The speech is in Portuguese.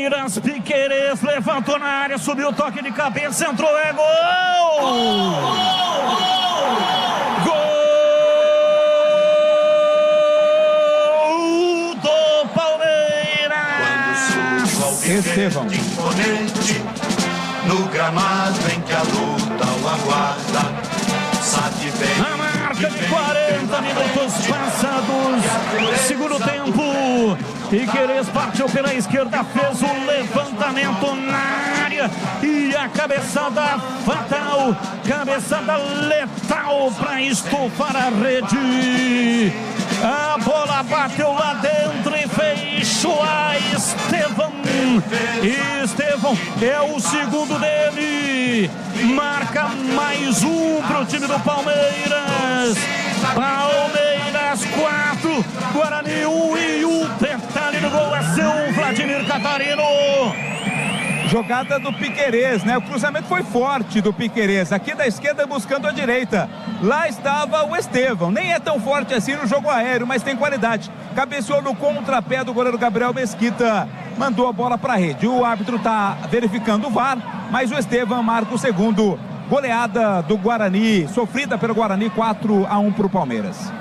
Palmeiras, Piquerez levantou na área, subiu o toque de cabeça, entrou, é gol! Gol do Palmeiras! Estevão. No gramado em que a luta o aguarda. Na marca de 40 minutos passados, segundo tempo, Piquerez partiu pela esquerda, fez o levantamento na área e a cabeçada fatal, cabeçada letal para estufar a rede. A bola bateu lá dentro e fechou a Estevão. Estevão é o segundo dele. Marca mais um para o time do Palmeiras. Palmeiras 4, Guarani 1 e o detalhe do gol é seu Vladimir Catarino. Jogada do Piquerez, né? O cruzamento foi forte do Piquerez, aqui da esquerda buscando a direita. Lá estava o Estevão, nem é tão forte assim no jogo aéreo, mas tem qualidade. Cabeceou no contrapé do goleiro Gabriel Mesquita, mandou a bola para a rede. O árbitro está verificando o VAR, mas o Estevão marca o segundo. Goleada do Guarani, sofrida pelo Guarani, 4-1 para o Palmeiras.